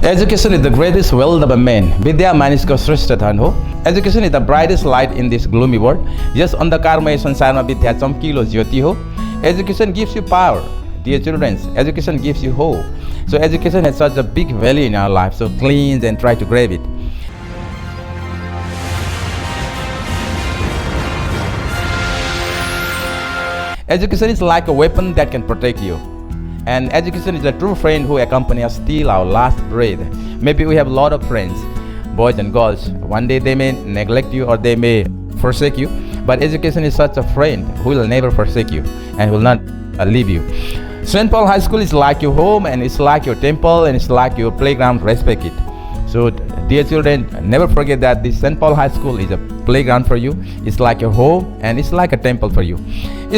Education is the greatest wealth of a man. Vidya manisko shrestha dhan ho. Education is the brightest light in this gloomy world. Yes, अन्धकारमय संसारमा विद्या चम्किलो ज्योति हो. Education gives you power, dear children. Education gives you hope. So education has such a big value in our life. So cleanse and try to grab it. Education is like a weapon that can protect you. And education is a true friend who accompanies us till our last breath. Maybe we have a lot of friends, boys and girls. One day they may neglect you or they may forsake you. But education is such a friend who will never forsake you and will not leave you. St. Paul High School is like your home, and it's like your temple, and it's like your playground. Respect it. So dear children, never forget that this St. Paul High School is a playground for you. It's like your home, and it's like a temple for you.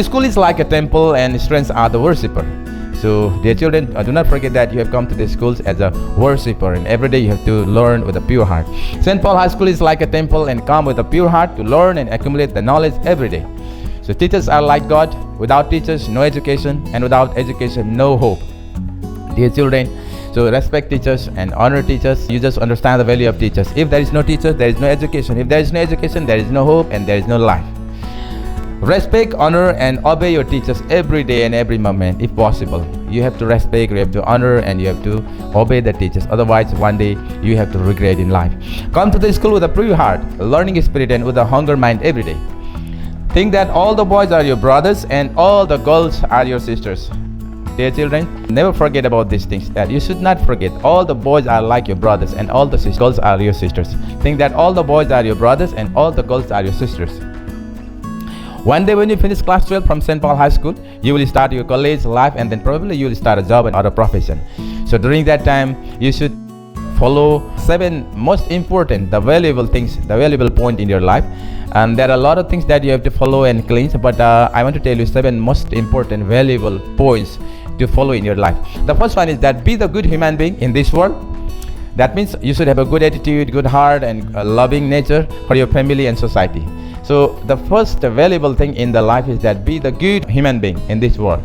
School is like a temple, and students are the worshipper. So dear children, do not forget that you have come to the schools as a worshipper, and every day you have to learn with a pure heart. St. Paul High School is like a temple, and come with a pure heart to learn and accumulate the knowledge every day. So teachers are like God. Without teachers, no education, and without education, no hope. Dear children, so respect teachers and honor teachers. You just understand the value of teachers. If there is no teachers, there is no education. If there is no education, there is no hope, and there is no life. Respect, honor, and obey your teachers every day and every moment, if possible. You have to respect, you have to honor, and you have to obey the teachers. Otherwise, one day you have to regret in life. Come to the school with a pure heart, a learning spirit, and with a hunger mind every day. Think that all the boys are your brothers and all the girls are your sisters. Dear children, never forget about these things. That you should not forget. All the boys are like your brothers and all the girls are your sisters. Think that all the boys are your brothers and all the girls are your sisters. One day when you finish class 12 from St. Paul High School, you will start your college life, and then probably you will start a job or a profession. So during that time, you should follow 7 most important, the valuable things, the valuable point in your life. And there are a lot of things that you have to follow and cleanse, but I want to tell you 7 most important, valuable points to follow in your life. The first one is that be the good human being in this world. That means you should have a good attitude, good heart, and a loving nature for your family and society. So the first valuable thing in the life is that be the good human being in this world.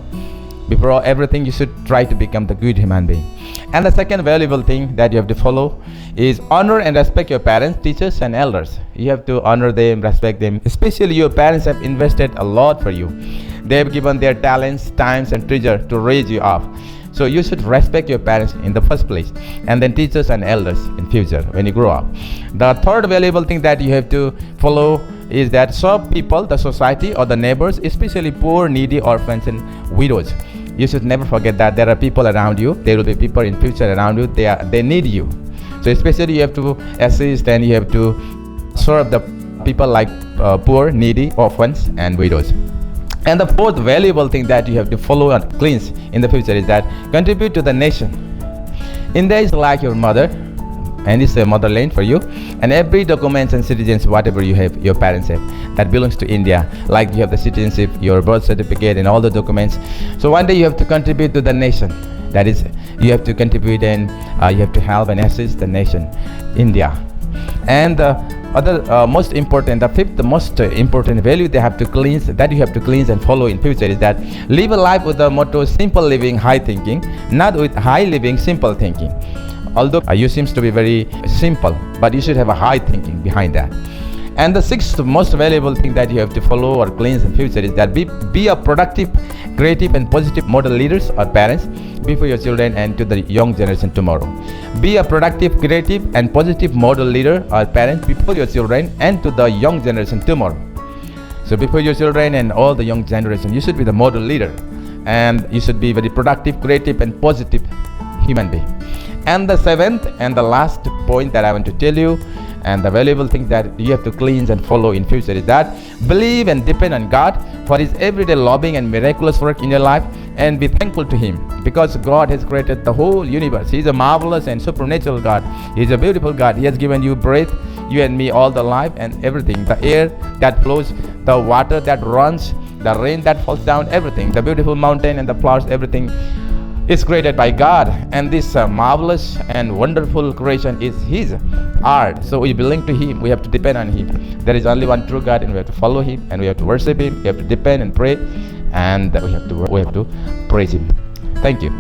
Before everything, you should try to become the good human being. And the second valuable thing that you have to follow is honor and respect your parents, teachers, and elders. You have to honor them, respect them. Especially your parents have invested a lot for you. They have given their talents, times, and treasure to raise you up. So you should respect your parents in the first place, and then teachers and elders in future when you grow up. The third valuable thing that you have to follow is that serve people, the society, or the neighbors, especially poor, needy, orphans, and widows. You should never forget that there are people around you. There will be people in future around you. They need you. So especially you have to assist and you have to serve the people like poor, needy, orphans, and widows. And the fourth valuable thing that you have to follow and cleanse in the future is that contribute to the nation. India is like your mother, and it's a motherland for you. And every documents and citizens, whatever you have, your parents have, that belongs to India. Like you have the citizenship, your birth certificate, and all the documents. So one day you have to contribute to the nation. That is, you have to contribute and you have to help and assist the nation, India. And the most important, the fifth most important value they have to cleanse, that you have to cleanse and follow in future is that live a life with the motto simple living, high thinking, not with high living, simple thinking. Although you seems to be very simple, but you should have a high thinking behind that. And the sixth most valuable thing that you have to follow or cleanse in future is that be a productive, creative, and positive model leaders or parents before your children and to the young generation tomorrow. Be a productive, creative, and positive model leader or parent before your children and to the young generation tomorrow. So before your children and all the young generation, you should be the model leader, and you should be very productive, creative, and positive human being. And the seventh and the last point that I want to tell you, and the valuable thing that you have to cleanse and follow in future is that believe and depend on God for His everyday loving and miraculous work in your life, and be thankful to Him because God has created the whole universe. He is a marvelous and supernatural God. He is a beautiful God. He has given you breath, you and me, all the life and everything, the air that flows, the water that runs, the rain that falls down, everything, the beautiful mountain and the flowers, everything is created by God, and this marvelous and wonderful creation is His art. So we belong to Him. We have to depend on Him. There is only one true God, and we have to follow Him, and we have to worship Him. We have to depend and pray, and we have to praise Him. Thank you.